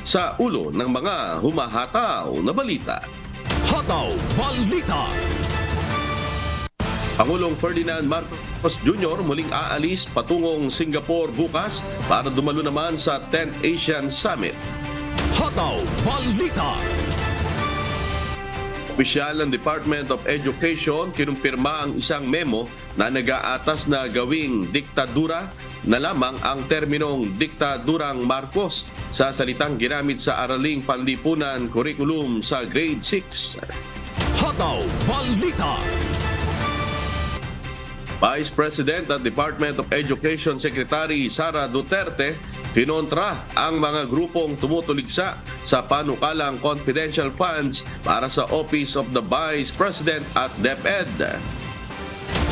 sa ulo ng mga humahataw na balita. Hataw Balita. Pangulong Ferdinand Marcos Jr. muling aalis patungong Singapore bukas para dumalo naman sa 10th Asian Summit. Hataw Balita. Opisyal ng Department of Education kinumpirma ang isang memo na nag-aatas na gawing diktadura na lamang ang terminong diktadurang Marcos sa salitang ginamit sa araling panlipunan curriculum sa grade 6. Hataw Balita. Vice President at Department of Education Secretary Sara Duterte kinontra ang mga grupong tumutuligsa sa panukalang confidential funds para sa Office of the Vice President at DepEd.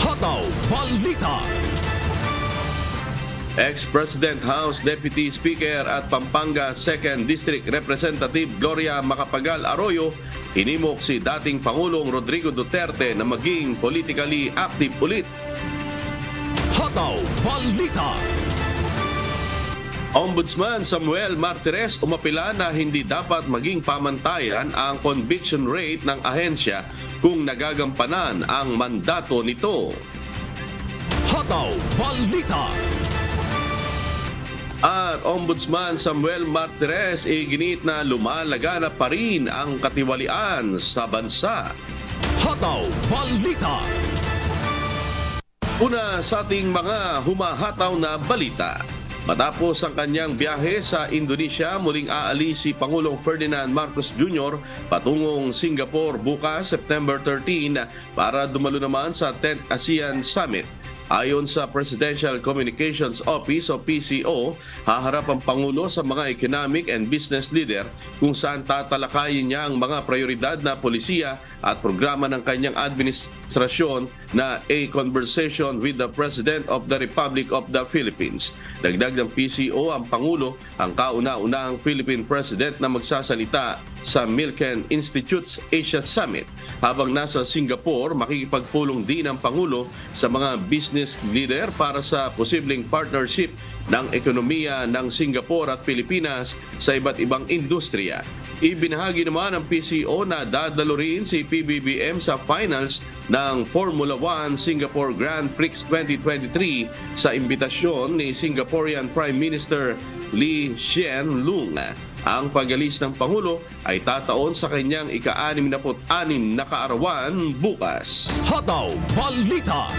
Hataw Balita. Ex-President House Deputy Speaker at Pampanga 2nd District Representative Gloria Macapagal Arroyo hinimok si dating Pangulong Rodrigo Duterte na maging politically active ulit. Hataw Balita. Ombudsman Samuel Martires umapila na hindi dapat maging pamantayan ang conviction rate ng ahensya kung nagagampanan ang mandato nito. Hataw Balita. At Ombudsman Samuel Martires iginit na lumalagana pa rin ang katiwalian sa bansa. Hataw Balita. Una sa ating mga humahataw na balita. Matapos ang kanyang biyahe sa Indonesia, muling aalis si Pangulong Ferdinand Marcos Jr. patungong Singapore bukas September 13 para dumalo naman sa 10th ASEAN Summit. Ayon sa Presidential Communications Office o PCO, haharap ang Pangulo sa mga economic and business leader kung saan tatalakayin niya ang mga prioridad na polisiya at programa ng kanyang administrasyon na A Conversation with the President of the Republic of the Philippines. Dagdag ng PCO, ang Pangulo ang kauna-unahang Philippine President na magsasalita sa Milken Institute's Asia Summit. Habang nasa Singapore, makikipagpulong din ang Pangulo sa mga business leader para sa posibleng partnership ng ekonomiya ng Singapore at Pilipinas sa iba't ibang industriya. Ibinahagi naman ng PCO na dadalo rin si PBBM sa finals ng Formula 1 Singapore Grand Prix 2023 sa imbitasyon ni Singaporean Prime Minister Lee Hsien Loong. Ang pag-alis ng Pangulo ay tataon sa kanyang ika-66 na kaarawan bukas. Hataw Balita.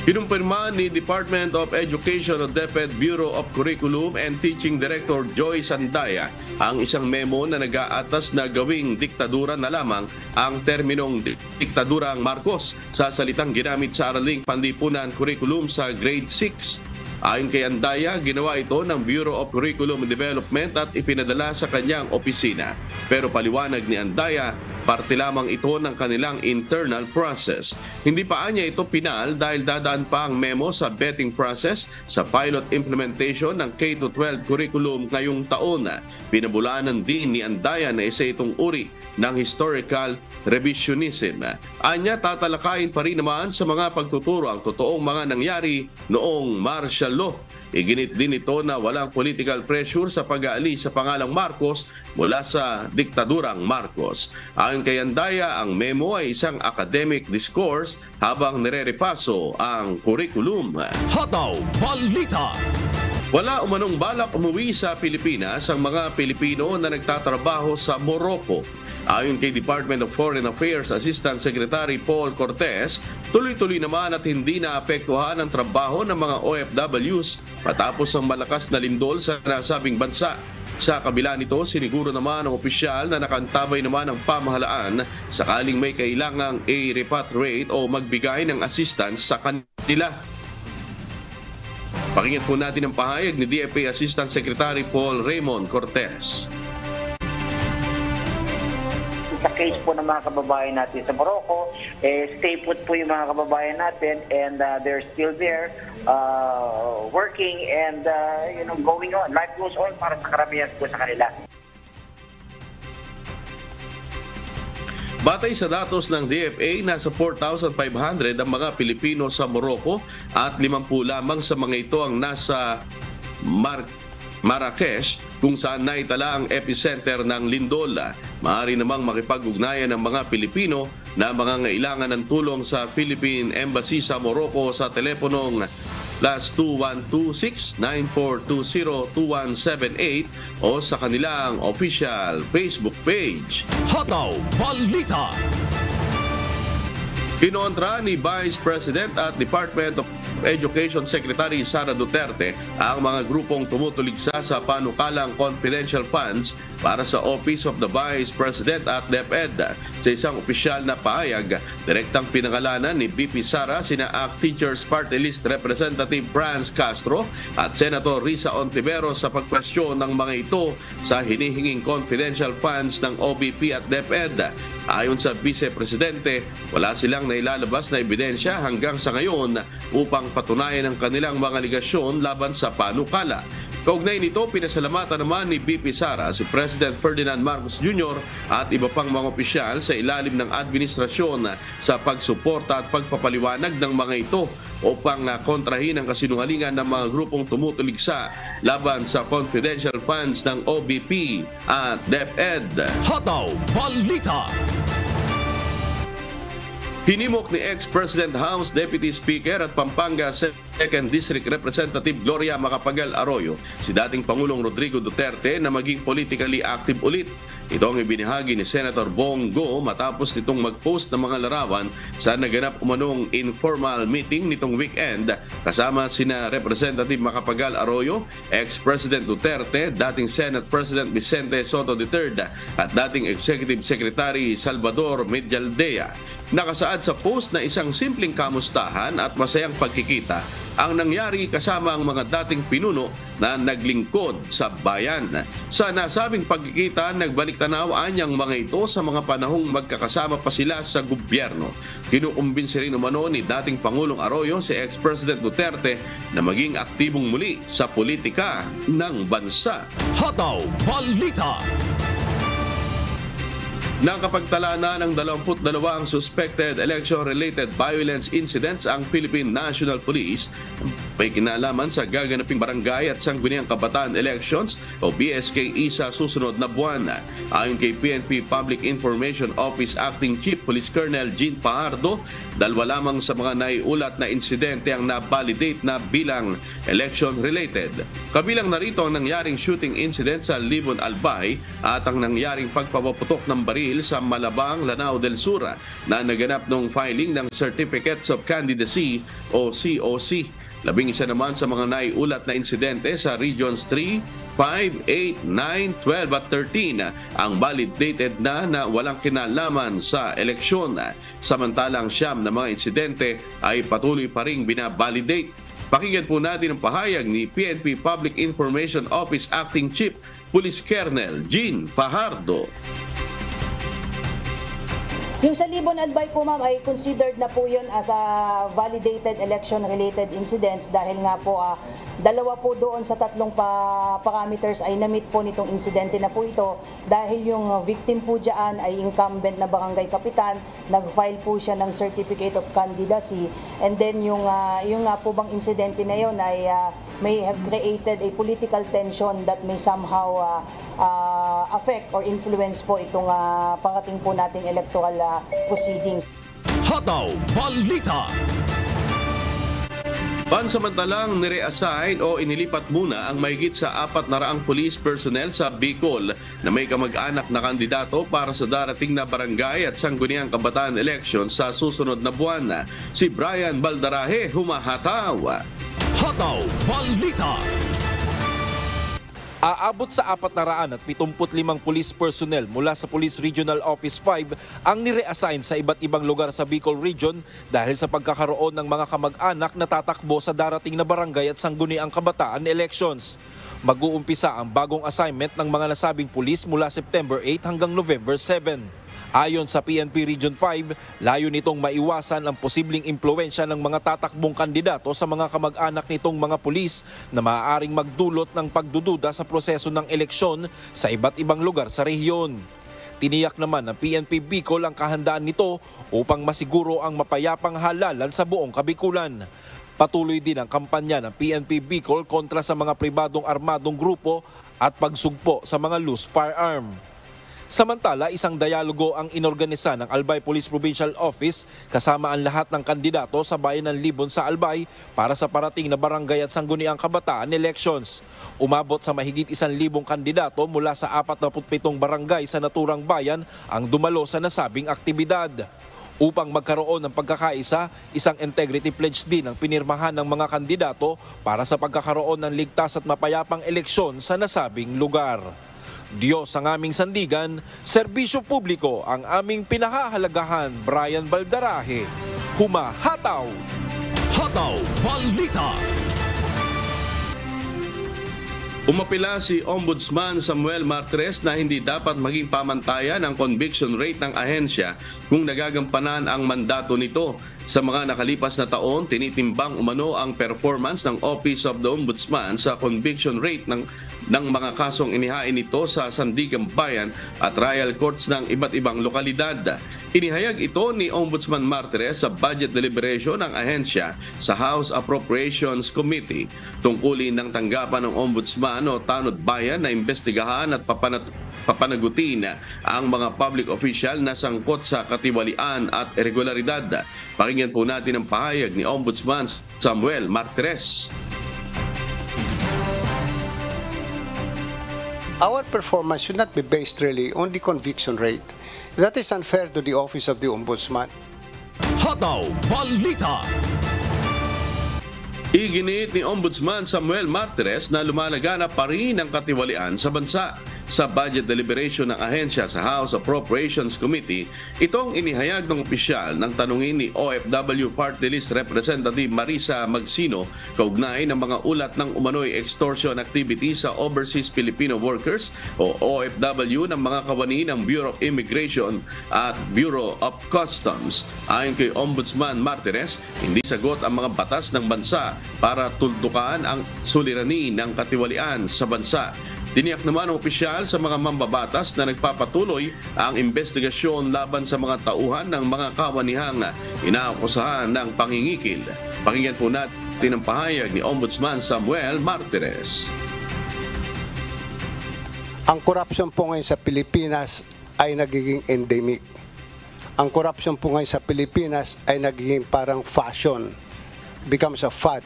Kinumpirma ni Department of Education o DepEd Bureau of Curriculum and Teaching Director Joy Sandaya ang isang memo na nag-aatas na gawing diktadura na lamang ang terminong diktadurang Marcos sa salitang ginamit sa araling panlipunan curriculum sa grade 6. Ayon kay Andaya, ginawa ito ng Bureau of Curriculum Development at ipinadala sa kanyang opisina. Pero paliwanag ni Andaya, parte lamang ito ng kanilang internal process. Hindi pa niya ito pinal dahil dadaan pa ang memo sa vetting process sa pilot implementation ng K-12 curriculum ngayong taon. Pinabulaanan din ni Andaya na isa itong uri ng historical revisionism. Anya, tatalakayin pa rin naman sa mga pagtuturo ang totoong mga nangyari noong martial law. Iginit din ito na walang political pressure sa pag-aalis sa pangalang Marcos mula sa diktadurang Marcos. Ayon kay Andaya, ang memo ay isang academic discourse habang nire-repaso ang curriculum. Hataw Balita. Wala umanong balak umuwi sa Pilipinas ang mga Pilipino na nagtatrabaho sa Morocco. Ayon kay Department of Foreign Affairs Assistant Secretary Paul Cortez, tuloy-tuloy naman at hindi naapektuhan ang trabaho ng mga OFWs matapos ang malakas na lindol sa nasabing bansa. Sa kabila nito, siniguro naman ng opisyal na nakantabay naman ang pamahalaan sakaling may kailangang i-repatriate o magbigay ng assistance sa kanila. Pakinggan po natin ang pahayag ni DFA Assistant Secretary Paul Raymond Cortez. Sa case po ng mga kababayan natin sa Morocco, stay put po yung mga kababayan natin and they're still there working and going on. Life goes on para sa karamihan po sa kanila. Batay sa datos ng DFA, nasa 4,500 ang mga Pilipino sa Morocco at 50 lamang sa mga ito ang nasa Marrakesh kung saan naitala ang epicenter ng lindol. Maaari namang makipag-ugnayan ng mga Pilipino na mangangailangan ng tulong sa Philippine Embassy sa Morocco sa teleponong +2126-9420-2178 o sa kanilang official Facebook page. Hataw Balita. Kinontra ni Vice President at Department of Education Secretary Sara Duterte ang mga grupong tumutuligsa sa panukalang confidential funds para sa Office of the Vice President at DepEd. Sa isang opisyal na pahayag, direktang pinangalanan ni VP Sara sina ACT Teachers Party List Representative Franz Castro at Senator Risa Ontiveros sa pagkwestiyon ng mga ito sa hinihinging confidential funds ng OVP at DepEd. Ayon sa Vice Presidente, wala silang nailalabas na ebidensya hanggang sa ngayon upang patunayan ang kanilang mga aligasyon laban sa panukala. Kaugnay nito, pinasalamatan naman ni VP Sara si President Ferdinand Marcos Jr. at iba pang mga opisyal sa ilalim ng administrasyon sa pagsuporta at pagpapaliwanag ng mga ito upang kontrahin ang kasinungalingan ng mga grupong tumutuligsa laban sa confidential funds ng OVP at DepEd. Hataw Balita. Hinimok ni ex-President House Deputy Speaker at Pampanga 2nd District Representative Gloria Macapagal Arroyo si dating Pangulong Rodrigo Duterte na maging politically active ulit. Ito ang ibinahagi ni Senator Bongo matapos nitong mag-post ng mga larawan sa naganap umanong informal meeting nitong weekend kasama sina Representative Macapagal Arroyo, ex-President Duterte, dating Senate President Vicente Soto III at dating Executive Secretary Salvador Medialdea. Nakasaad sa post na isang simpleng kamustahan at masayang pagkikita ang nangyari kasama ang mga dating pinuno na naglingkod sa bayan. Sa nasabing pagkikita, nagbalik tanaw anyang mga ito sa mga panahong magkakasama pa sila sa gobyerno. Kinukumbinsi rin umano ni dating Pangulong Arroyo si ex-President Duterte na maging aktibong muli sa politika ng bansa. Hataw Balita. Nakapagtala na ng 22 suspected election-related violence incidents ang Philippine National Police may kinalaman sa gaganaping barangay at sangguniang kabataan elections o BSKE sa susunod na buwan. Ayon kay PNP Public Information Office Acting Chief Police Colonel Jean Fajardo, 2 lamang sa mga naiulat na insidente ang na-validate na bilang election-related. Kabilang narito ang nangyaring shooting incident sa Libon Albay at ang nangyaring pagpapaputok ng baril sa Malabang, Lanao del Sur na naganap noong filing ng Certificates of Candidacy o COC. 11 naman sa mga naiulat na insidente sa Regions 3, 5, 8, 9, 12 at 13 ang validated na walang kinalaman sa eleksyon. Samantalang 9 na mga insidente ay patuloy pa ring binabalidate. Pakinggan po natin ang pahayag ni PNP Public Information Office Acting Chief Police Colonel Jean Fajardo. Yung sa Libon Albay po ma'am ay considered na po yun as a validated election-related incidents dahil nga po 2 po doon sa 3 parameters ay na-meet po nitong insidente na po ito dahil yung victim po dyan ay incumbent na barangay kapitan, nag-file po siya ng Certificate of Candidacy and then yung nga po bang insidente na yun ay may have created a political tension that may somehow affect or influence po itong parating po nating electoral proceedings. Hataw Balita. Pansamantalang nireassign o inilipat muna ang mahigit sa 400 police personnel sa Bicol na may kamag-anak na kandidato para sa darating na barangay at sangguniang kabataan election sa susunod na buwan. Si Brian Baldarahe, humahataw. Hataw Balita. Aabot sa 475 police personnel mula sa Police Regional Office 5 ang nireassign sa iba't ibang lugar sa Bicol Region dahil sa pagkakaroon ng mga kamag-anak na tatakbo sa darating na barangay at sangguniang kabataan elections. Mag-uumpisa ang bagong assignment ng mga nasabing pulis mula September 8 hanggang November 7. Ayon sa PNP Region 5, layo nitong maiwasan ang posibleng impluwensya ng mga tatakbong kandidato sa mga kamag-anak nitong mga pulis na maaaring magdulot ng pagdududa sa proseso ng eleksyon sa iba't ibang lugar sa rehiyon. Tiniyak naman ng PNP Bicol ang kahandaan nito upang masiguro ang mapayapang halalan sa buong Kabikulan. Patuloy din ang kampanya ng PNP Bicol kontra sa mga pribadong armadong grupo at pagsugpo sa mga loose firearm. Samantala, isang dialogo ang inorganisa ng Albay Police Provincial Office kasama ang lahat ng kandidato sa bayan ng Libon sa Albay para sa parating na barangay at sangguniang kabataan elections. Umabot sa mahigit 1,000 kandidato mula sa 47 barangay sa naturang bayan ang dumalo sa nasabing aktibidad. Upang magkaroon ng pagkakaisa, isang integrity pledge din ang pinirmahan ng mga kandidato para sa pagkakaroon ng ligtas at mapayapang eleksyon sa nasabing lugar. Diyos ang aming sandigan, serbisyo publiko ang aming pinahahalagahan. Brian Baldarahe, humahataw! Hataw Balita. Umapila si Ombudsman Samuel Martires na hindi dapat maging pamantayan ang conviction rate ng ahensya kung nagagampanan ang mandato nito. Sa mga nakalipas na taon, tinitimbang umano ang performance ng Office of the Ombudsman sa conviction rate ng mga kasong inihain nito sa Sandigan Bayan at trial courts ng iba't ibang lokalidad. Inihayag ito ni Ombudsman Martires sa budget deliberation ng ahensya sa House Appropriations Committee. Tungkulin ng tanggapan ng Ombudsman o Tanod Bayan na imbestigahan at papanagutin ang mga public official na sangkot sa katiwalian at irregularidad. Pakinggan po natin ang pahayag ni Ombudsman Samuel Martires. Our performance should not be based really on the conviction rate. That is unfair to the Office of the Ombudsman. Hataw Balita. Iginit ni Ombudsman Samuel Martires na lumalaganap pa rin ang katiwalian sa bansa. Sa budget deliberation ng ahensya sa House Appropriations Committee, itong inihayag ng opisyal ng tanungin ni OFW Party List Representative Marisa Magsino kaugnay ng mga ulat ng umano'y extortion activity sa Overseas Filipino Workers o OFW ng mga kawani ng Bureau of Immigration at Bureau of Customs. Ayon kay Ombudsman Martires, hindi sagot ang mga batas ng bansa para tuldukan ang suliranin ng katiwalian sa bansa. Tiniyak naman ng opisyal sa mga mambabatas na nagpapatuloy ang investigasyon laban sa mga tauhan ng mga kawanihang inaakusahan ng pangingikil. Pakinggan po natin ang pahayag ni Ombudsman Samuel Martires. Ang corruption po ngayon sa Pilipinas ay nagiging endemic. Ang corruption po ngayon sa Pilipinas ay nagiging parang fashion, becomes a fad,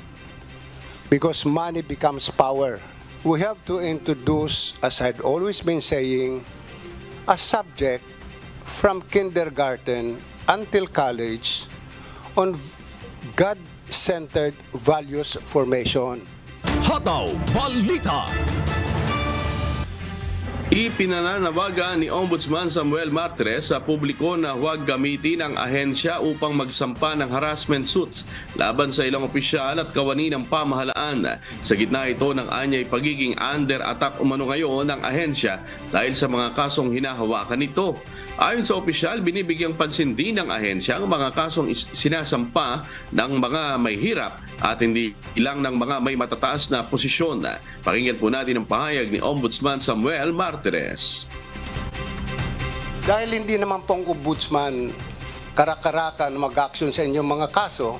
because money becomes power. We have to introduce, as I'd always been saying, a subject from kindergarten until college on God-centered values formation. Hataw Balita. Ipinananawagan ni Ombudsman Samuel Martires sa publiko na huwag gamitin ang ahensya upang magsampa ng harassment suits laban sa ilang opisyal at kawani ng pamahalaan. Sa gitna ito ng anyay pagiging under attack umano ngayon ng ahensya dahil sa mga kasong hinahawakan nito. Ayon sa opisyal, binibigyang pansin din ng ahensya ang mga kasong sinasampa ng mga may hirap at hindi ilang ng mga may matataas na posisyon. Pakinggan po natin ang pahayag ni Ombudsman Samuel Martires. Dahil hindi naman pong ombudsman karakarakan mag-action sa inyong mga kaso,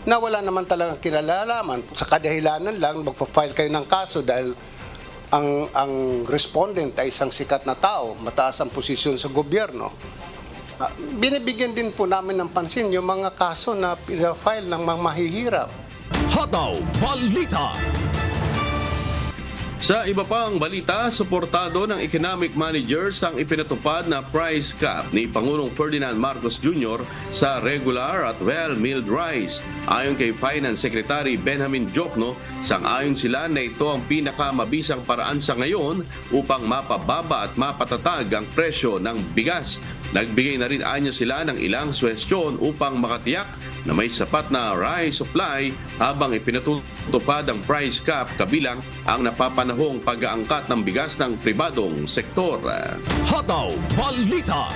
na wala naman talagang kinalalaman. Sa kadahilanan lang, magpa-file kayo ng kaso dahil ang respondent ay isang sikat na tao, mataas ang posisyon sa gobyerno. Binibigyan din po namin ng pansin yung mga kaso na file ng mga mahihirap. Hataw Balita. Sa iba pang balita, suportado ng economic managers ang ipinatupad na price cap ni Pangulong Ferdinand Marcos Jr. sa regular at well-milled rice. Ayon kay Finance Secretary Benjamin Jokno, sang-ayon sila na ito ang pinakamabisang paraan sa ngayon upang mapababa at mapatatag ang presyo ng bigas. Nagbigay na rin anya sila ng ilang suwestyon upang makatiyak na may sapat na rice supply habang ipinatutupad ang price cap kabilang ang napapanahong pag-aangkat ng bigas ng pribadong sektor. Hataw Balita.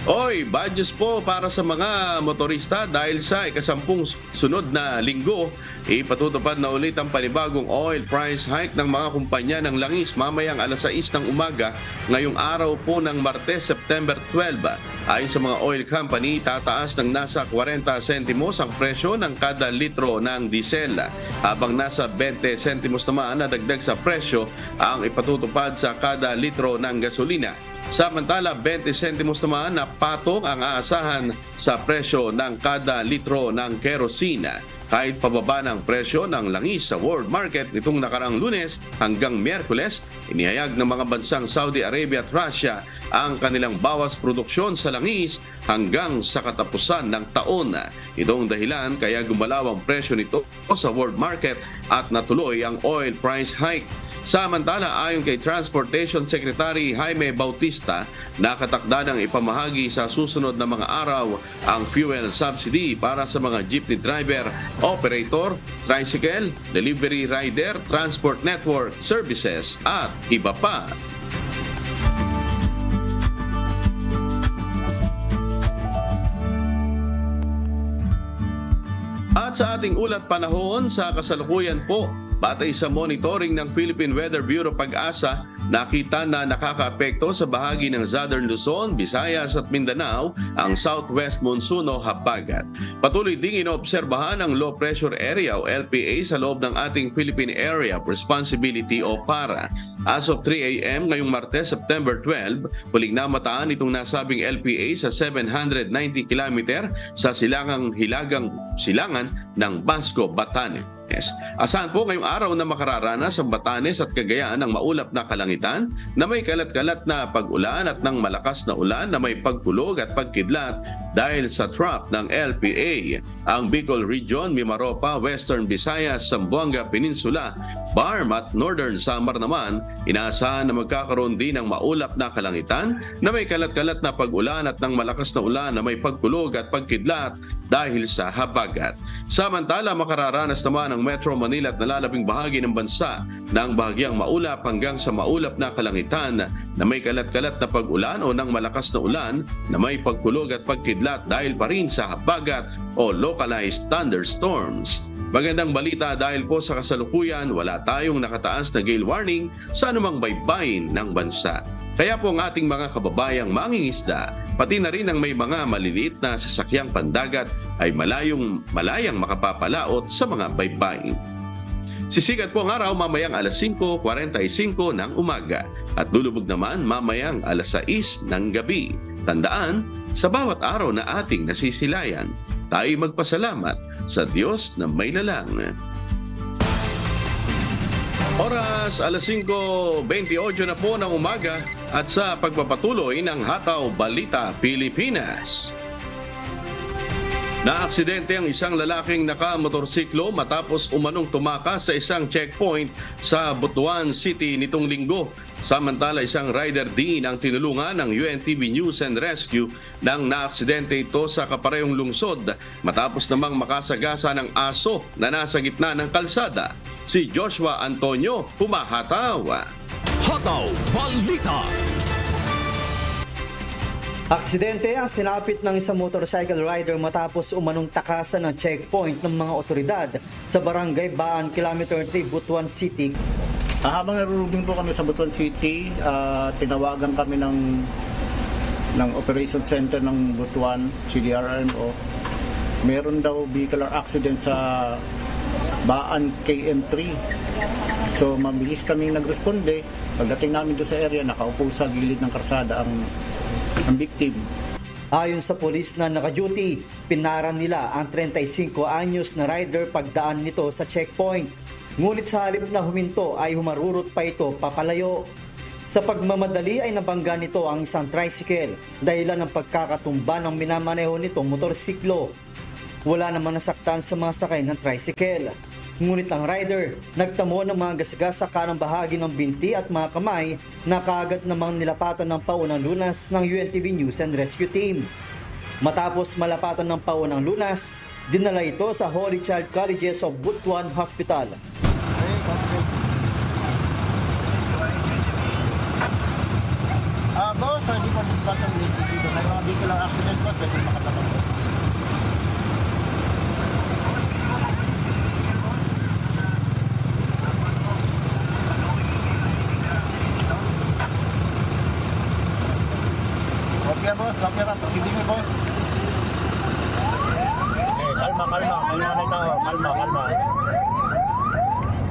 Oy, badges po para sa mga motorista dahil sa ikasampung sunod na linggo, ipatutupad na ulit ang panibagong oil price hike ng mga kumpanya ng langis mamayang alas 6 ng umaga ngayong araw po ng Martes, September 12. Ayon sa mga oil company, tataas ng nasa 40 sentimos ang presyo ng kada litro ng diesel, habang nasa 20 sentimos naman na dagdag sa presyo ang ipatutupad sa kada litro ng gasolina. Samantala, 20 sentimos naman na patong ang aasahan sa presyo ng kada litro ng kerosina. Kahit pababa ng presyo ng langis sa world market nitong nakarang Lunes hanggang Miyerkules, inihayag ng mga bansang Saudi Arabia at Russia ang kanilang bawas produksyon sa langis hanggang sa katapusan ng taon. Ito ang dahilan kaya gumalaw ang presyo nito sa world market at natuloy ang oil price hike. Samantala, ayon kay Transportation Secretary Jaime Bautista, nakatakda ng ipamahagi sa susunod na mga araw ang fuel subsidy para sa mga jeepney driver, operator, tricycle, delivery rider, transport network services at iba pa. At sa ating ulat panahon sa kasalukuyan po, batay sa monitoring ng Philippine Weather Bureau Pag-asa, nakita na nakakaapekto sa bahagi ng Southern Luzon, Visayas at Mindanao ang southwest monsoon o habagat. Patuloy ding inoobserbahan ang low pressure area o LPA sa loob ng ating Philippine Area of Responsibility o PARA. As of 3 a.m. ngayong Martes, September 12, huling namataan itong nasabing LPA sa 790 km sa silangan ng Basco, Batanes. Asahan po ngayong araw na makararanas ang Batanes at Cagayan ng maulap na kalangitan na may kalat-kalat na pag-ulan at ng malakas na ulan na may pagkulog at pagkidlat dahil sa trap ng LPA. Ang Bicol Region, Mimaropa, Western Visayas, Zamboanga Peninsula, Barm at Northern Samar naman, inaasahan na magkakaroon din ng maulap na kalangitan na may kalat-kalat na pag-ulan at ng malakas na ulan na may pagkulog at pagkidlat dahil sa habagat. Samantala, makararanas naman ang Metro Manila at nalalabing bahagi ng bansa ng bahagyang maulap hanggang sa maulap na kalangitan na may kalat-kalat na pag-ulan o ng malakas na ulan na may pagkulog at pagkidlat dahil pa rin sa habagat o localized thunderstorms. Magandang balita dahil po sa kasalukuyan wala tayong nakataas na gale warning sa anumang baybayin ng bansa. Kaya po ang ating mga kababayang mangingisda, pati na rin ang may mga maliliit na sasakyang pandagat ay malayang makapapalaot sa mga baybayin. Sisikat po ang araw mamayang alas 5:45 ng umaga at lulubog naman mamayang alas 6 ng gabi. Tandaan, sa bawat araw na ating nasisilayan, tayo magpasalamat sa Diyos na may lalang. Oras, alas 5:28 na po ng umaga at sa pagpapatuloy ng Hataw Balita Pilipinas. Naaksidente ang isang lalaking nakamotorsiklo matapos umanong tumakas sa isang checkpoint sa Butuan City nitong linggo. Samantala, isang rider din ang tinulungan ng UNTV News and Rescue nang naaksidente ito sa kaparehong lungsod matapos namang makasagasa ng aso na nasa gitna ng kalsada. Si Joshua Antonio humahataw. Hataw Balita. Aksidente ang sinapit ng isang motorcycle rider matapos umanong takasan ng checkpoint ng mga otoridad sa Barangay Baan, Kilometer 3, Butuan City. Habang naruruging po kami sa Butuan City, tinawagan kami ng Operation Center ng Butuan, CDRMO. Meron daw vehicular accident sa Baan KM3. So mabilis kami nagresponde. Pagdating namin doon sa area, nakaupo sa gilid ng karsada ang victim. Ayon sa polis na naka-duty, pinaran nila ang 35 anyos na rider pagdaan nito sa checkpoint. Ngunit sa halip na huminto ay humarurot pa ito papalayo. Sa pagmamadali ay nabangga nito ang isang tricycle dahilan ng pagkakatumba ng minamaneho nitong motorsiklo. Wala naman nasaktan sa mga sakay ng tricycle. Ngunit ang rider, nagtamo ng mga gasgas sa kanang bahagi ng binti at mga kamay na kaagad namang nilapatan ng paunang lunas ng UNTV News and Rescue Team. Matapos malapatan ng paunang lunas, dinala ito sa Holy Child Colleges of Butuan Hospital. Boss, hindi po responsibility dito. May mga vehicular pwede makatakot. Okay, boss. Okay, proceeding mo, boss. Kalma. Kailangan ito. Kalma.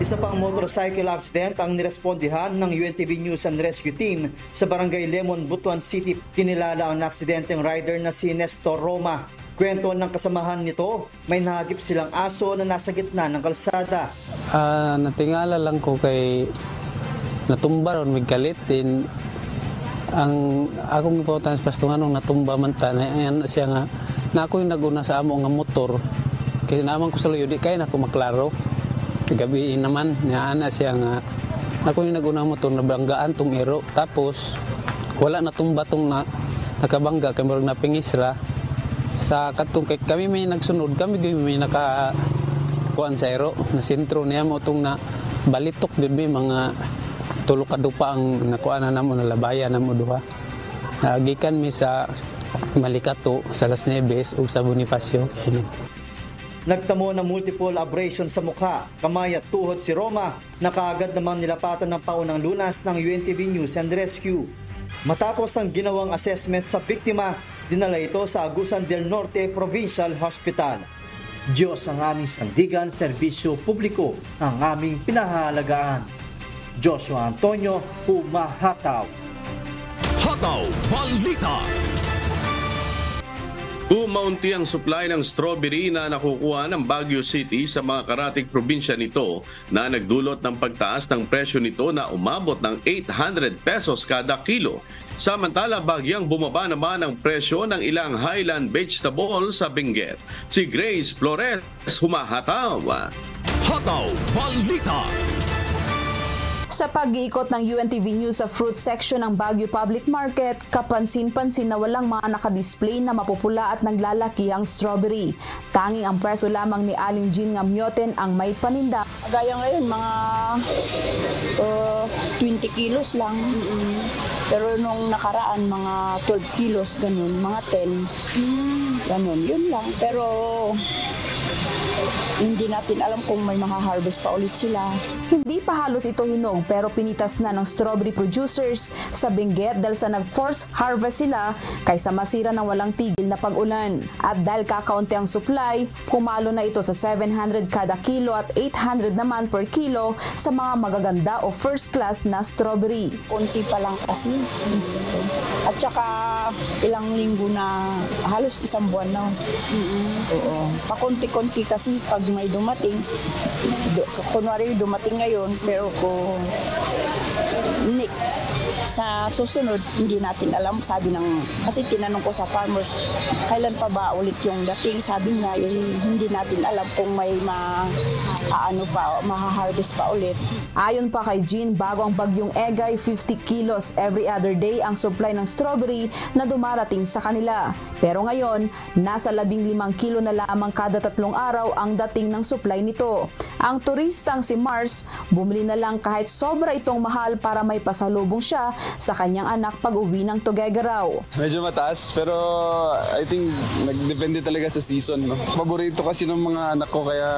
Isa pang motorcycle accident ang nirespondihan ng UNTV News and Rescue Team sa Barangay Lemon, Butuan City. Kinilala ang aksidenteng rider na si Nestor Roma. Kwento ng kasamahan nito, may nahagip silang aso na nasa gitna ng kalsada. Natingala lang ko kay natumba ron, may galitin. Ang akong importance pastungan nung natumba man ta na siya nga na ako yung naguna sa amo nga motor kaya naman ko sa luyo di kaya na ako maklaro gabi naman nga ana siya nga ako yung naguna motor na banggaan tong ero tapos wala na tumba tong nakabangga kay murag napingisra sa katong kay kami may nagsunod kami may naka kuan sa ero na sentro niya mo tong na balitok gid mga tulo ka dupa ang nakuha na mo nalabayan na mo duha. Nagikan mi sa Malikato, sa Las Nieves ug sa Bonifacio. Nagtamo ng multiple abrasion sa mukha, kamay at tuhod si Roma na kaagad namang nilapatan ng paunang lunas ng UNTV News and Rescue. Matapos ang ginawang assessment sa biktima, dinala ito sa Agusan del Norte Provincial Hospital. Diyos ang aming sandigan, serbisyo publiko ang aming pinahalagaan. Joshua Antonio, Humahataw. Hataw Balita. Umaunti ang supply ng strawberry na nakukuha ng Baguio City sa mga karatig probinsya nito na nagdulot ng pagtaas ng presyo nito na umabot ng 800 pesos kada kilo. Samantala, bagyang bumaba naman ang presyo ng ilang highland vegetable sa Benguet. Si Grace Flores, Humahataw. Hataw Balita. Sa pag-iikot ng UNTV News sa fruit section ng Baguio Public Market, kapansin-pansin na walang mga nakadisplay na mapupula at naglalakihang strawberry. Tanging ang preso lamang ni Aling Jean Ngamyoten ang may paninda. Gaya ngayon, mga 20 kilos lang. Pero nung nakaraan, mga 12 kilos, ganun, mga 10. Ganun, yun lang. Pero hindi natin alam kung may maha-harvest pa ulit sila. Hindi pa halos ito hinog pero pinitas na ng strawberry producers sa Benguet dahil sa nag-force harvest sila kaysa masira ng walang tigil na pag-ulan. At dahil kakaunti ang supply, pumalo na ito sa 700 kada kilo at 800 naman per kilo sa mga magaganda o first class na strawberry. Konti pa lang kasi. At saka ilang linggo na, halos isang buwan na. Oo. Pakunti-kunti kasi pag may dumating, kunwari dumating ngayon, pero kung sa susunod, hindi natin alam, sabi kasi tinanong ko sa farmers, kailan pa ba ulit yung dating, sabi niya, hindi natin alam kung may maha-harvest pa ulit. Ayon pa kay Jean, bago ang bagyong Egay, 50 kilos every other day ang supply ng strawberry na dumarating sa kanila. Pero ngayon, nasa 15 kilo na lamang kada 3 araw ang dating ng supply nito. Ang turistang si Mars, bumili na lang kahit sobra itong mahal para may pasalubong siya sa kanyang anak pag-uwi ng Tuguegarao. Medyo mataas pero I think nagdepende talaga sa season. No? Paborito kasi ng mga anak ko kaya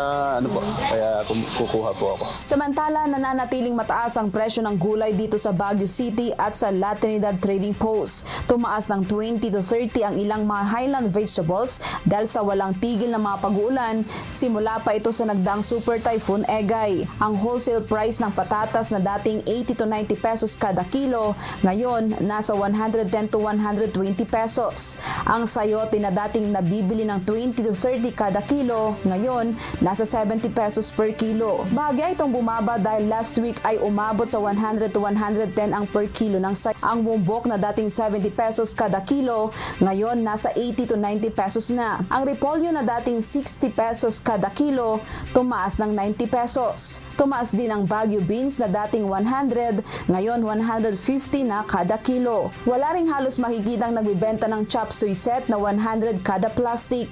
kaya kukuha po ako. Samantala, nananatiling mataas ang presyo ng gulay dito sa Baguio City at sa La Trinidad Trading Post. Tumaas ng 20 to 30 ang ilang mga highland vegetables dahil sa walang tigil na mga pag-uulan, simula pa ito sa nagdaang Super Typhoon Egay. Ang wholesale price ng patatas na dating 80 to 90 pesos kada kilo, ngayon nasa 110 to 120 pesos. Ang sayote na dating nabibili ng 20 to 30 kada kilo, ngayon nasa 70 pesos per kilo. Bahagya itong bumaba dahil last week ay umabot sa 100 to 110 ang per kilo ng sayote. Ang bumbok na dating 70 pesos kada kilo, ngayon nasa 80 to 90 pesos na. Ang repolyo na dating 60 pesos kada kilo, tumaas ng 90 pesos. Tumaas din ang Baguio beans na dating 100, ngayon 150 na kada kilo. Wala ring halos makikitang nagbibenta ng chop suey set na 100 kada plastic.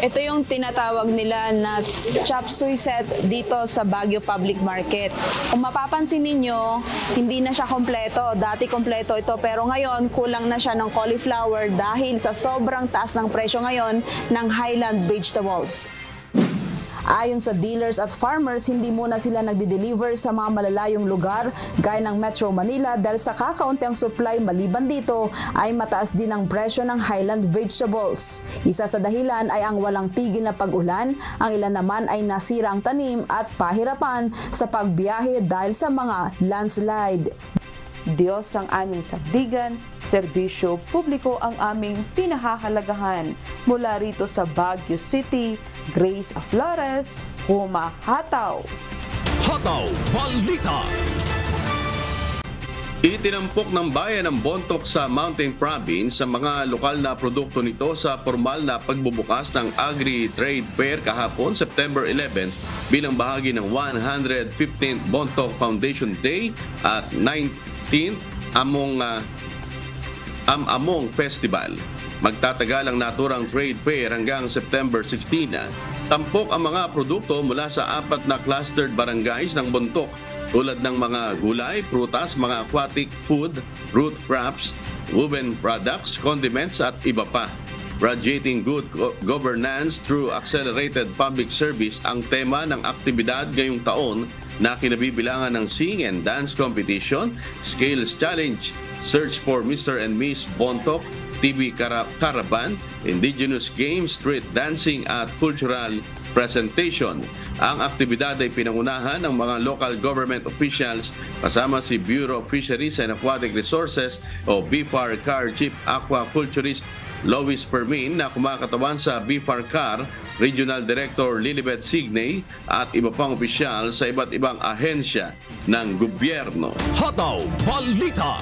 Ito yung tinatawag nila na chop suey set dito sa Baguio Public Market. Kung mapapansin ninyo, hindi na siya kompleto. Dati kompleto ito pero ngayon kulang na siya ng cauliflower dahil sa sobrang taas ng presyo ngayon ng Highland vegetables. Ayon sa dealers at farmers, hindi muna sila nagdi-deliver sa mga malalayong lugar gaya ng Metro Manila dahil sa kakaunti ang supply maliban dito ay mataas din ang presyo ng Highland vegetables. Isa sa dahilan ay ang walang tigil na pag-ulan, ang ilan naman ay nasira ang tanim at pahirapan sa pagbiyahe dahil sa mga landslide. Diyos ang aming sabdigan, serbisyo publiko ang aming pinahahalagahan. Mula rito sa Baguio City, Grace Flores, humahataw. Hataw Balita. Itinampok ng bayan ng Bontoc sa Mountain Province sa mga lokal na produkto nito sa formal na pagbubukas ng Agri-Trade Fair kahapon, September 11, bilang bahagi ng 115th Bontoc Foundation Day at 19th Among Festival. Magtatagal ang naturang trade fair hanggang September 16. Tampok ang mga produkto mula sa 4 na clustered barangays ng Bontoc tulad ng mga gulay, prutas, mga aquatic food, root crops, woven products, condiments at iba pa. Radiating good governance through accelerated public service ang tema ng aktibidad ngayong taon na kinabibilangan ng Sing and Dance Competition, Skills Challenge, Search for Mr. and Miss Bontoc, TV Caravan, Indigenous Games, Street Dancing at Cultural Presentation. Ang aktibidad ay pinangunahan ng mga local government officials kasama si Bureau of Fisheries and Aquatic Resources o BFAR Car Chief Aquaculturist Lois Permin na kumakatawan sa BFAR-CAR, Regional Director Lilibet Signey at iba pang opisyal sa iba't ibang ahensya ng gobyerno. Hataw Balita.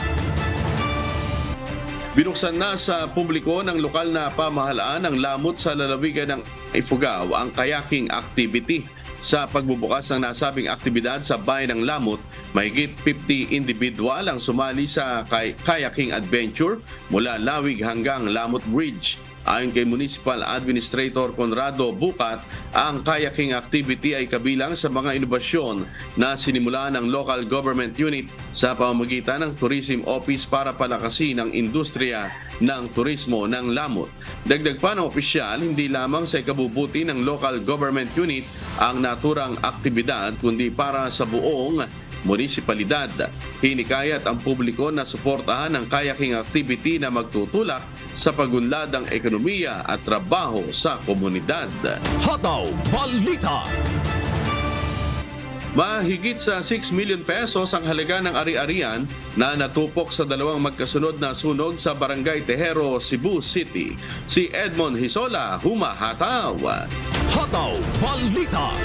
Binuksan na sa publiko ng lokal na pamahalaan ang lamot sa lalawigan ng Ifugao ang kayaking activity. Sa pagbubukas ng nasabing aktibidad sa bayan ng Lamot, mahigit 50 individual ang sumali sa kayaking adventure mula Lawig hanggang Lamot Bridge. Ayon kay Municipal Administrator Conrado Bucat, ang kayaking activity ay kabilang sa mga inobasyon na sinimula ng local government unit sa pamamagitan ng Tourism Office para palakasin ang industriya ng turismo ng Lamot. Dagdag pa ng opisyal, hindi lamang sa ikabubuti ng local government unit ang naturang aktibidad kundi para sa buong munisipalidad. Hinikayat ang publiko na suportahan ang kayaking activity na magtutulak sa pagunlad ng ekonomiya at trabaho sa komunidad. Hataw Balita. Mahigit sa 6 million pesos ang halaga ng ari-arian na natupok sa dalawang magkasunod na sunog sa Barangay Tejero, Cebu City. Si Edmond Hisola, humahataw. Hataw Balita.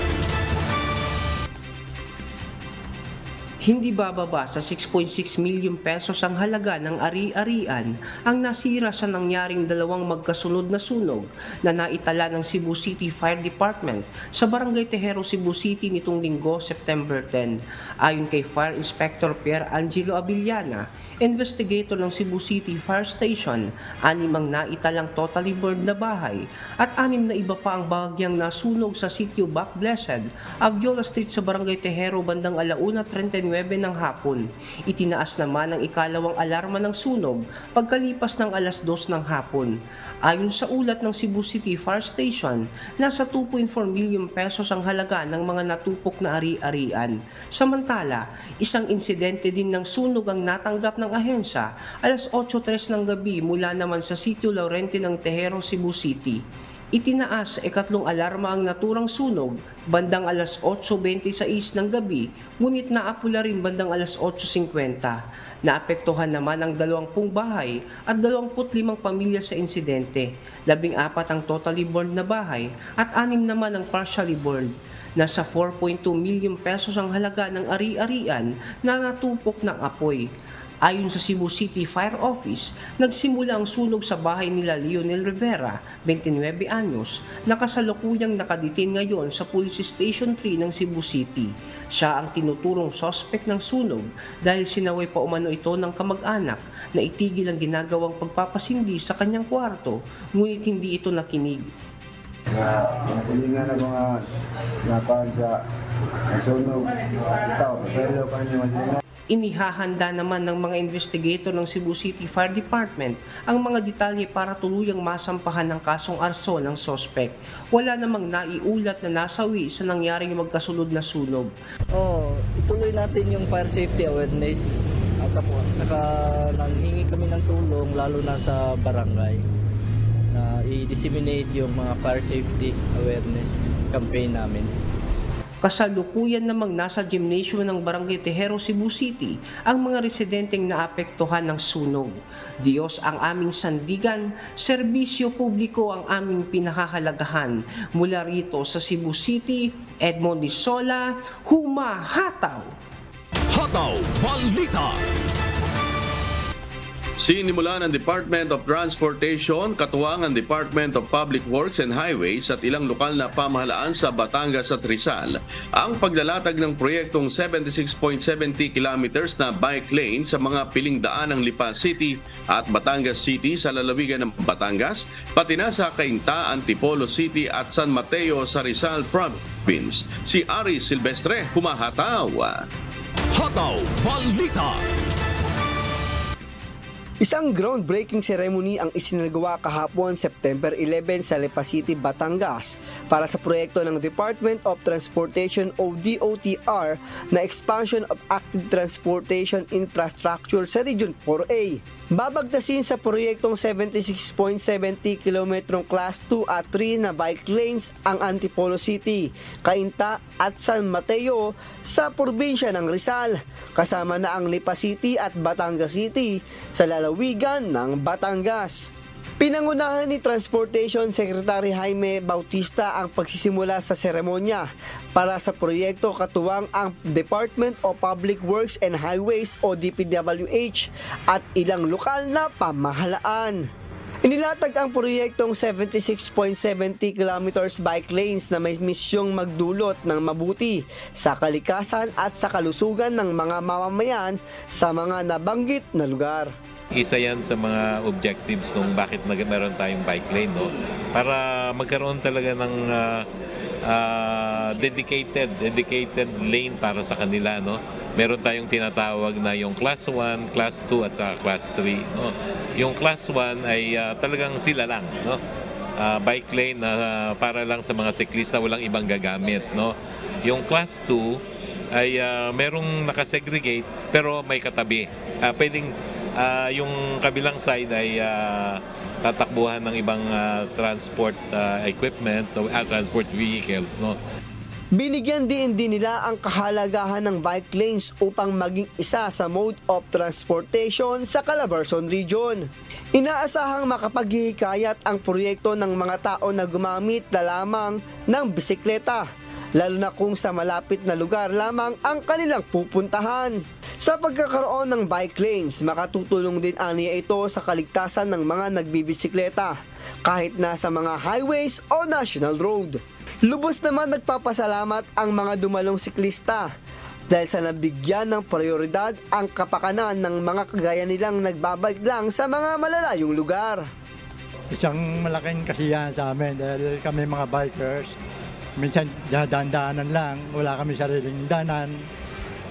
Hindi bababa sa 6.6 million pesos ang halaga ng ari-arian ang nasira sa nangyaring dalawang magkasunod na sunog na naitala ng Cebu City Fire Department sa Barangay Tejero, Cebu City nitong Linggo, September 10. Ayon kay Fire Inspector Pierre Angelo Abiliana, investigator ng Cebu City Fire Station, 6 ang naitalang totally burned na bahay at 6 na iba pa ang bahagyang nasunog sa sitio Bac Blessed, Agyola Street sa Barangay Tejero bandang 1:39 ng hapon. Itinaas naman ang ikalawang alarma ng sunog pagkalipas ng 2:00 ng hapon. Ayon sa ulat ng Cebu City Fire Station, nasa 2.4 million pesos ang halaga ng mga natupok na ari-arian. Samantala, isang insidente din ng sunog ang natanggap ng ahensya 8:03 ng gabi mula naman sa sitio Laurente ng Tejero, Cebu City. Itinaas sa ikatlong alarma ang naturang sunog bandang 8:26 ng gabi, ngunit naapula rin bandang 8:50. Naapektuhan naman ang 20 bahay at 25 pamilya sa insidente. 14 ang totally burned na bahay at 6 naman ang partially burned. Nasa 4.2 million pesos ang halaga ng ari-arian na natupok ng apoy. Ayon sa Cebu City Fire Office, nagsimula ang sunog sa bahay nila Lionel Rivera, 29 anyos, na kasalukuyang nakaditin ngayon sa Police Station 3 ng Cebu City. Siya ang tinuturong suspect ng sunog dahil sinaway pa umano ito ng kamag-anak na itigil ang ginagawang pagpapasindi sa kanyang kwarto, ngunit hindi ito nakinig. Nasilingan ng mga nakuhaan sa sunog. Ito, pero pa niyo masilingan. Inihahanda naman ng mga investigator ng Cebu City Fire Department ang mga detalye para tuluyang masampahan ng kasong arson ng sospek. Wala namang naiulat na nasawi sa nangyaring magkasunod na sunog. Ituloy natin yung fire safety awareness at saka nanghingi kami ng tulong lalo na sa barangay na i-disseminate yung mga fire safety awareness campaign namin. Kasalukuyan namang nasa gymnasium ng Barangay Tejero, Cebu City ang mga residenteng naapektuhan ng sunog. Diyos ang aming sandigan, serbisyo publiko ang aming pinakahalagahan. Mula rito sa Cebu City, Edmond Disola, Humahataw! Hataw Balita! Sinimula ng Department of Transportation, katuwang ang Department of Public Works and Highways at ilang lokal na pamahalaan sa Batangas at Rizal ang paglalatag ng proyektong 76.70 kilometers na bike lane sa mga piling daan ng Lipa City at Batangas City sa lalawigan ng Batangas, pati na sa Cainta, Antipolo City at San Mateo sa Rizal Province. Si Aris Silvestre, Humahataw! Hataw Balita! Isang groundbreaking ceremony ang isinagawa kahapon September 11 sa Lipa City, Batangas para sa proyekto ng Department of Transportation o DOTR na expansion of active transportation infrastructure sa Region 4A. Babagtasin sa proyektong 76.70 kilometrong Class 2 at 3 na bike lanes ang Antipolo City, Cainta at San Mateo sa probinsya ng Rizal, kasama na ang Lipa City at Batangas City sa lalawigan ng Batangas. Pinangunahan ni Transportation Secretary Jaime Bautista ang pagsisimula sa seremonya para sa proyekto katuwang ang Department of Public Works and Highways o DPWH at ilang lokal na pamahalaan. Inilatag ang proyektong 76.70 kilometers bike lanes na may misyong magdulot ng mabuti sa kalikasan at sa kalusugan ng mga mamamayan sa mga nabanggit na lugar. Isa yan sa mga objectives nung bakit meron tayong bike lane, no? Para magkaroon talaga ng dedicated lane para sa kanila, no? Meron tayong tinatawag na yung Class 1, Class 2 at saka Class 3, no? Yung Class 1 ay talagang sila lang, no? Bike lane na para lang sa mga siklista, walang ibang gagamit, no? Yung Class 2 ay merong nakasegregate pero may katabi. Pwedeng yung kabilang side ay tatakbuhan ng ibang transport equipment o transport vehicles, no? Binigyan din nila ang kahalagahan ng bike lanes upang maging isa sa mode of transportation sa Calabarzon Region. Inaasahang makapaghihikayat ang proyekto ng mga tao na gumamit na lamang ng bisikleta, lalo na kung sa malapit na lugar lamang ang kanilang pupuntahan. Sa pagkakaroon ng bike lanes, makatutulong din aniya ito sa kaligtasan ng mga nagbibisikleta, kahit nasa mga highways o national road. Lubos naman nagpapasalamat ang mga dumalong siklista dahil sa nabigyan ng prioridad ang kapakanan ng mga kagaya nilang nagbabike lang sa mga malalayong lugar. Isang malaking kasiyahan sa amin dahil kami mga bikers. Minsan daan-daanan lang, wala kami sariling danan.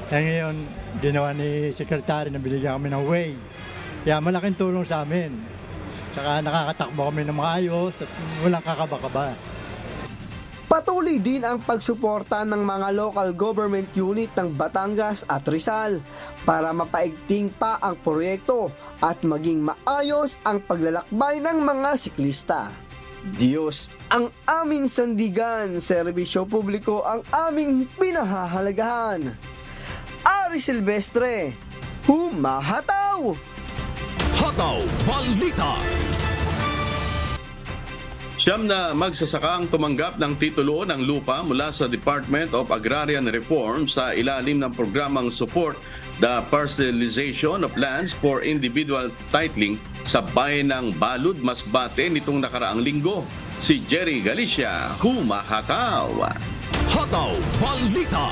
Ngayon, ginawa ni Secretary na binigyan kami ng way. Kaya malaking tulong sa amin. Saka nakakatakbo kami ng maayos at walang kakaba-kaba. Patuloy din ang pagsuporta ng mga local government unit ng Batangas at Rizal para mapaigting pa ang proyekto at maging maayos ang paglalakbay ng mga siklista. Diyos ang aming sandigan, serbisyo publiko ang aming pinahahalagahan. Ari Silvestre, Humahataw! Hataw Balita! Siyam na magsasakang tumanggap ng titulo ng lupa mula sa Department of Agrarian Reform sa ilalim ng programang Support the Parcelization of Lands for Individual Titling sa bayan ng Balud, Masbate nitong nakaraang linggo. Si Jerry Galicia, Humahataw! Hataw Balita!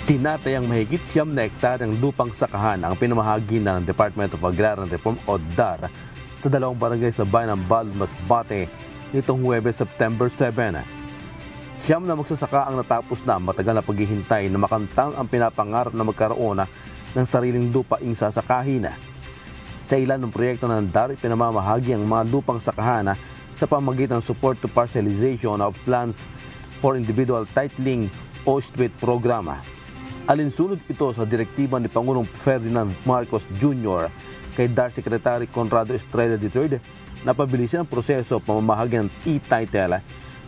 Tinatayang mahigit 9 na hektarya ng lupang sakahan ang pinamahagi ng Department of Agrarian Reform o DAR sa dalawang barangay sa bayan ng Balud, Masbate nitong Huwebes, September 7. Siyam na magsasaka ang natapos na matagal na paghihintay na makamtan ang pinapangarap na magkaroon ng sariling lupaing sasakahin. Sa ilan ng proyekto na nandari, pinamamahagi ang mga lupang sakahan sa pamamagitan ng Support to Parcelization of Lands for Individual Titling o STWIT programa. Alinsunod ito sa direktiba ni Pangulong Ferdinand Marcos Jr. kay DAR Secretary Conrado Estrella III na pabilisin ang proseso pamamahagi ng e-title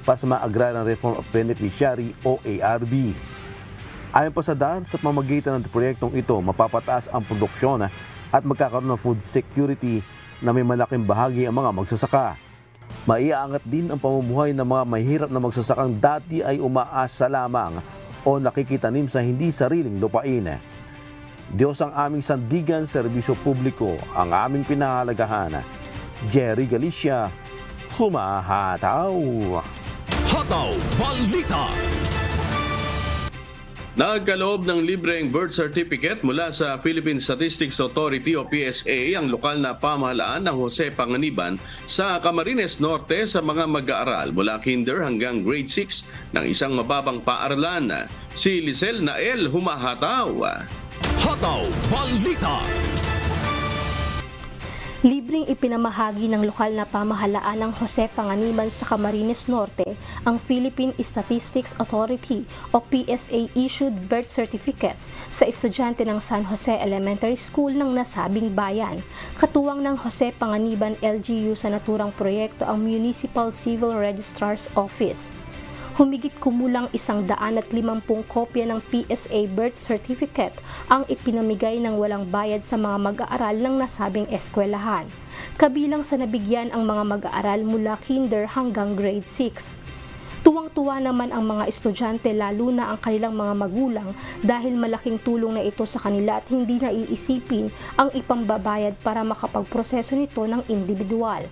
para sa mga Agrarian Reform of Beneficiary o ARB. Ayon pa sa DAR, sa pamamagitan ng proyektong ito, mapapataas ang produksyon at magkakaroon ng food security na may malaking bahagi ang mga magsasaka. Maiaangat din ang pamumuhay ng mga mahirap na magsasakang dati ay umaasa lamang o nakikitanim sa hindi sariling lupain. Diyos ang aming sandigan, serbisyo publiko ang aming pinahalagahan. Jerry Galicia, humahataw. Hataw Balita. Nagkaloob ng libreng birth certificate mula sa Philippine Statistics Authority o PSA ang lokal na pamahalaan ng Jose Panganiban sa Camarines Norte sa mga mag-aaral mula kinder hanggang grade 6 ng isang mababang paaralan. Si Lizel Nael, humahataw. Hataw Balita. Libreng ipinamahagi ng lokal na pamahalaan ng Jose Panganiban sa Camarines Norte ang Philippine Statistics Authority o PSA issued birth certificates sa estudyante ng San Jose Elementary School ng nasabing bayan. Katuwang ng Jose Panganiban LGU sa naturang proyekto ang Municipal Civil Registrar's Office. Humigit kumulang 150 kopya ng PSA birth certificate ang ipinamigay ng walang bayad sa mga mag-aaral ng nasabing eskwelahan. Kabilang sa nabigyan ang mga mag-aaral mula kinder hanggang grade 6. Tuwang-tuwa naman ang mga estudyante lalo na ang kanilang mga magulang dahil malaking tulong na ito sa kanila at hindi na iisipin ang ipambabayad para makapagproseso nito ng individual.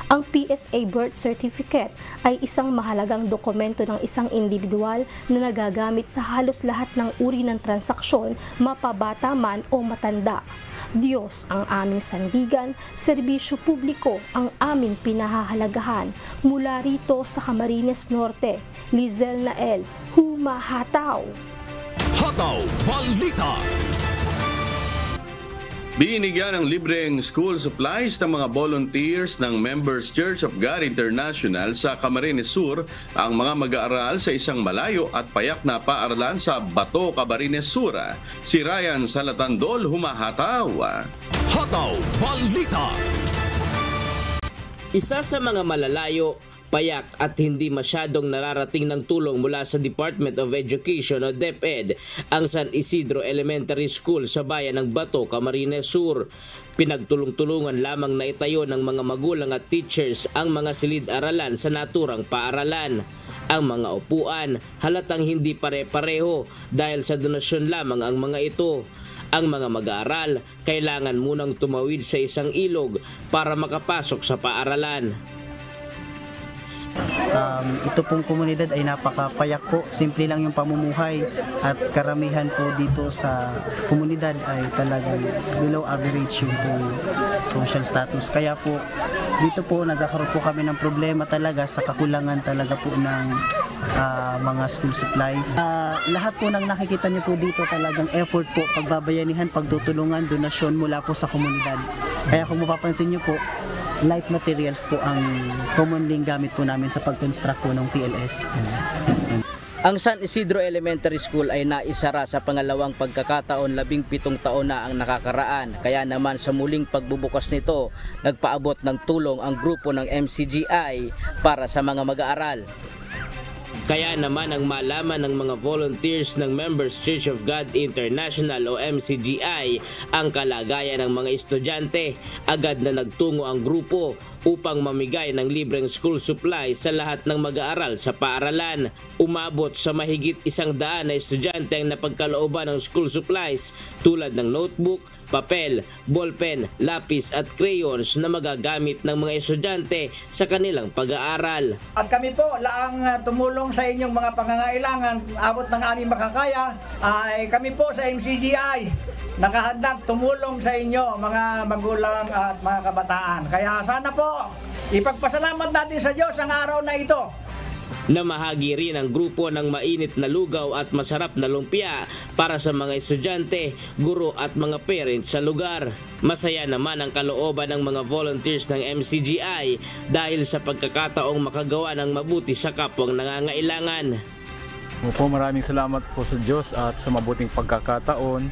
Ang PSA birth certificate ay isang mahalagang dokumento ng isang individual na nagagamit sa halos lahat ng uri ng transaksyon, mapabata man o matanda. Diyos ang aming sandigan, serbisyo publiko ang aming pinahahalagahan. Mula rito sa Camarines Norte, Lizel Nael, humahataw. Hataw Balita. Binigyan ng libreng school supplies ng mga volunteers ng Members Church of God International sa Camarines Sur ang mga mag-aaral sa isang malayo at payak na paaralan sa Bato, Camarines Sur. Si Ryan Salatandol, humahataw. Hataw Balita. Isa sa mga malalayo, payak at hindi masyadong nararating ng tulong mula sa Department of Education o DepEd ang San Isidro Elementary School sa bayan ng Bato, Camarines Sur. Pinagtulong-tulungan lamang na itayo ng mga magulang at teachers ang mga silid-aralan sa naturang paaralan. Ang mga upuan halatang hindi pare-pareho dahil sa donasyon lamang ang mga ito. Ang mga mag-aaral kailangan munang tumawid sa isang ilog para makapasok sa paaralan. Ito pong komunidad ay napakapayak po, simple lang yung pamumuhay at karamihan po dito sa komunidad ay talagang below average yung po social status. Kaya po dito po nagkakaroon po kami ng problema talaga sa kakulangan talaga po ng mga school supplies. Lahat po ng nakikita niyo po dito talagang effort po, pagbabayanihan, pagtutulungan, donasyon mula po sa komunidad. Kaya kung mapapansin niyo po, light materials po ang commonly gamit po namin sa pag-construct po ng TLS. Ang San Isidro Elementary School ay naisara sa pangalawang pagkakataon, 17 taon na ang nakakaraan. Kaya naman sa muling pagbubukas nito, nagpaabot ng tulong ang grupo ng MCGI para sa mga mag-aaral. Kaya naman ang malaman ng mga volunteers ng Members Church of God International o MCGI ang kalagayan ng mga estudyante, agad na nagtungo ang grupo upang mamigay ng libreng school supplies sa lahat ng mag-aaral sa paaralan. Umabot sa mahigit 100 na estudyante ang napagkalooban ng school supplies tulad ng notebook, papel, ballpen, lapis at crayons na magagamit ng mga estudyante sa kanilang pag-aaral. At kami po laang tumulong sa inyong mga pangangailangan, abot ng aming makakaya, ay kami po sa MCGI nakahandang tumulong sa inyo mga magulang at mga kabataan. Kaya sana po Ipagpasalamat natin sa Diyos ang araw na ito. Namahagi rin ang grupo ng mainit na lugaw at masarap na lumpia para sa mga estudyante, guro at mga parents sa lugar. Masaya naman ang kalooban ng mga volunteers ng MCGI dahil sa pagkakataong makagawa ng mabuti sa kapwang nangangailangan. Opo, maraming salamat po sa Diyos at sa mabuting pagkakataon.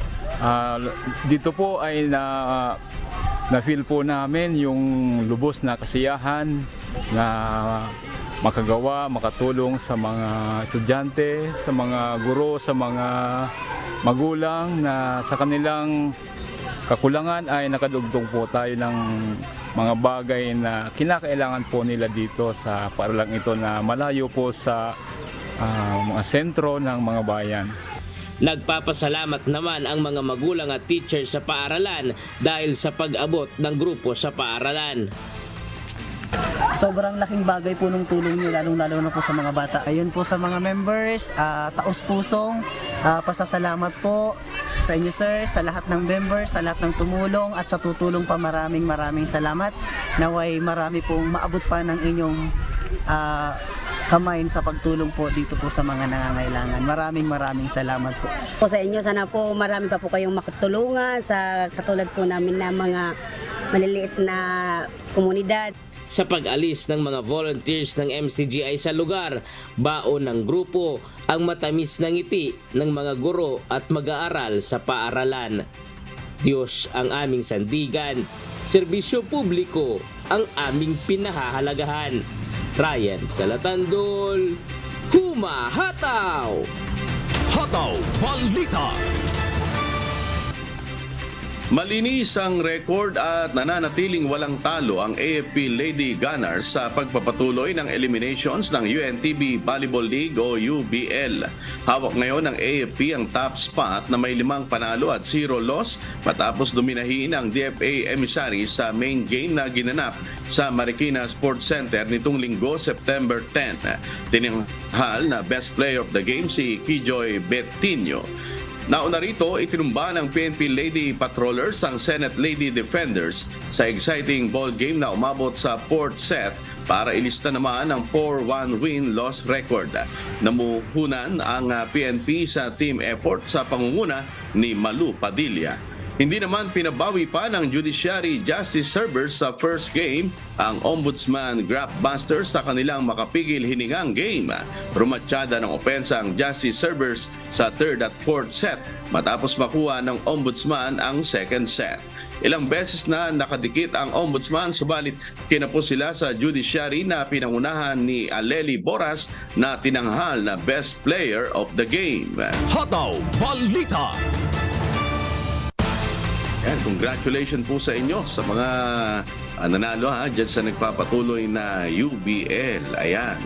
Dito po ay na-feel po namin yung lubos na kasiyahan na makagawa, makatulong sa mga estudyante, sa mga guro, sa mga magulang na sa kanilang kakulangan ay nakadugtong po tayo ng mga bagay na kinakailangan po nila dito sa paaralang ito na malayo po sa mga sentro ng mga bayan. Nagpapasalamat naman ang mga magulang at teachers sa paaralan dahil sa pag-abot ng grupo sa paaralan. Sobrang laking bagay po nung tulong niyo, lalong-lalo na po sa mga bata. Ayun po sa mga members, taos-pusong pasasalamat po sa inyo sir, sa lahat ng members, sa lahat ng tumulong at sa tutulong pa maraming salamat. Naway marami pong maabot pa ng inyong kamay sa pagtulong po dito po sa mga nangangailangan. Maraming salamat po. Po sa inyo, sana po marami pa po kayong makatulungan sa katulad po namin na mga maliliit na komunidad. Sa pag-alis ng mga volunteers ng MCGI sa lugar, baon ng grupo ang matamis na ngiti ng mga guro at mag-aaral sa paaralan. Diyos ang aming sandigan, serbisyo publiko ang aming pinahahalagahan. Ryan Salatandol, Humahataw! Hataw Balita! Malinis ang record at nananatiling walang talo ang AFP Lady Gunners sa pagpapatuloy ng eliminations ng UNTB Volleyball League o UBL. Hawak ngayon ng AFP ang top spot na may 5 panalo at 0 loss matapos dominahin ang DFA Emissaries sa main game na ginanap sa Marikina Sports Center nitong linggo, September 10. Tinanghal na best player of the game si Kijoy Betinho. Nauna rito, itinumba ng PNP Lady Patrollers ang Senate Lady Defenders sa exciting ball game na umabot sa 4th set para ilista naman ang 4-1 win-loss record. Namuhunan ang PNP sa team effort sa pangunguna ni Malu Padilla. Hindi naman pinabawi pa ng Judiciary Justice Servers sa first game ang Ombudsman Grapbusters sa kanilang makapigil hiningang game. Rumatsyada ng opensa ang Justice Servers sa 3rd at 4th set matapos makuha ng Ombudsman ang 2nd set. Ilang beses na nakadikit ang Ombudsman subalit kinapos sila sa Judiciary na pinangunahan ni Aleli Boras na tinanghal na best player of the game. Hataw Balita! Congratulations po sa inyo sa mga nanalo dyan sa nagpapatuloy na UBL. Ayan.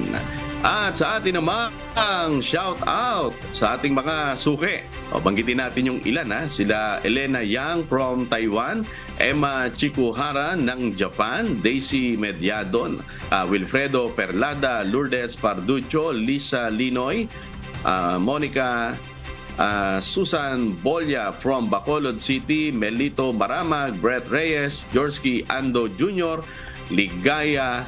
At sa atin naman ang shout out sa ating mga suki. Banggitin natin yung ilan. Sila Elena Yang from Taiwan, Emma Chikuhara ng Japan, Daisy Mediadon, Wilfredo Perlada, Lourdes Parducho, Lisa Linoy, Monica Susan Bolya from Bacolod City, Melito Maramag, Brett Reyes, Jorsky Ando Jr., Ligaya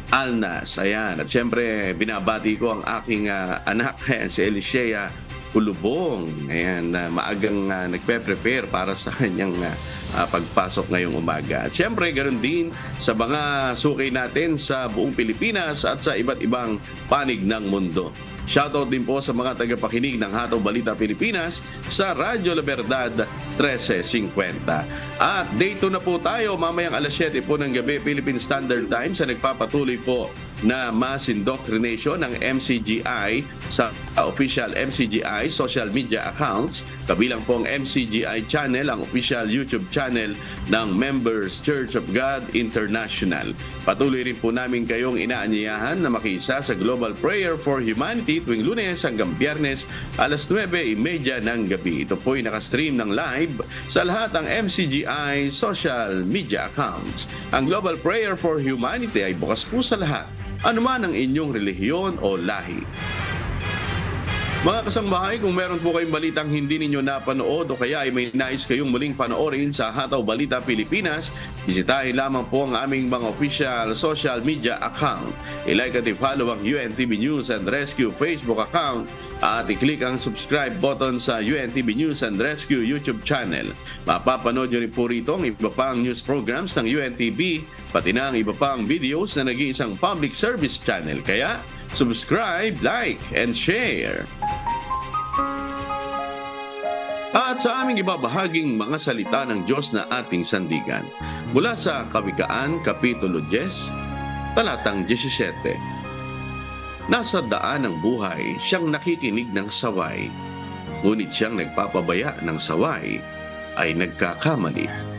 Alnas. Ayan. At syempre, binabati ko ang aking anak, si Elisea Kulubong. Ayan, maagang nagpe-prepare para sa kanyang pagpasok ngayong umaga. At syempre, ganoon din sa mga sukay natin sa buong Pilipinas at sa iba't ibang panig ng mundo. Shoutout din po sa mga tagapakinig ng Hataw Balita Pilipinas sa Radyo La Verdad 1350. At dito na po tayo mamayang alas 7 po ng gabi Philippine Standard Time sa nagpapatuloy po na mass indoctrination ng MCGI sa official MCGI social media accounts. Kabilang po ang MCGI channel, ang official YouTube channel ng Members Church of God International. Patuloy rin po namin kayong inaanyayahan na makiisa sa Global Prayer for Humanity tuwing Lunes hanggang Biyernes alas 9:30 ng gabi. Ito po ay nakastream ng live sa lahat ng MCGI social media accounts. Ang Global Prayer for Humanity ay bukas po sa lahat, anuman ang inyong relihiyon o lahi. Mga kasambahay, kung meron po kayong balitang hindi ninyo napanood o kaya ay may nais kayong muling panoorin sa Hataw Balita Pilipinas, bisitahin lamang po ang aming mga official social media account. I-like at i-follow ang UNTV News and Rescue Facebook account at i-click ang subscribe button sa UNTV News and Rescue YouTube channel. Mapapanood nyo rin po rito ang iba pang news programs ng UNTV, pati na ang iba pang videos na nag-iisang public service channel. Kaya, subscribe, like, and share. At sa aming ibabahaging mga salita ng Diyos na ating sandigan, mula sa Kawikaan, Kapitulo 10, talatang 17. Nasa daan ng buhay, siyang nakikinig ng saway, ngunit siyang nagpapabaya ng saway ay nagkakamali.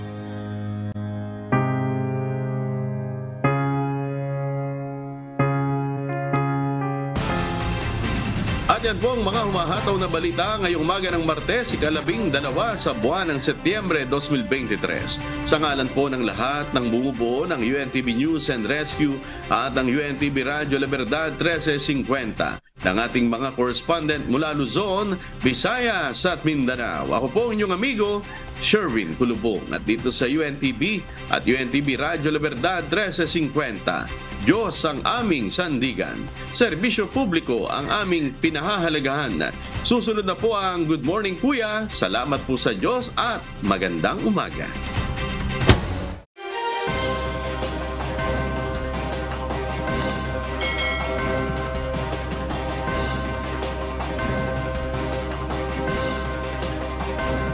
At yan po ang mga humahataw na balita ngayong umaga ng Martes, ika-12 sa buwan ng Setyembre 2023. Sa ngalan po ng lahat ng bumubuo ng UNTV News and Rescue at ng UNTV Radio La Verdad 1350 ng ating mga correspondent mula Luzon, Visayas at Mindanao. Ako po ang inyong amigo, Sherwin Kulubong, at dito sa UNTV at UNTV Radio La Verdad 1350. Diyos ang aming sandigan. Serbisyo publiko ang aming pinahahalagahan. Susunod na po ang Good Morning Kuya. Salamat po sa Diyos at magandang umaga.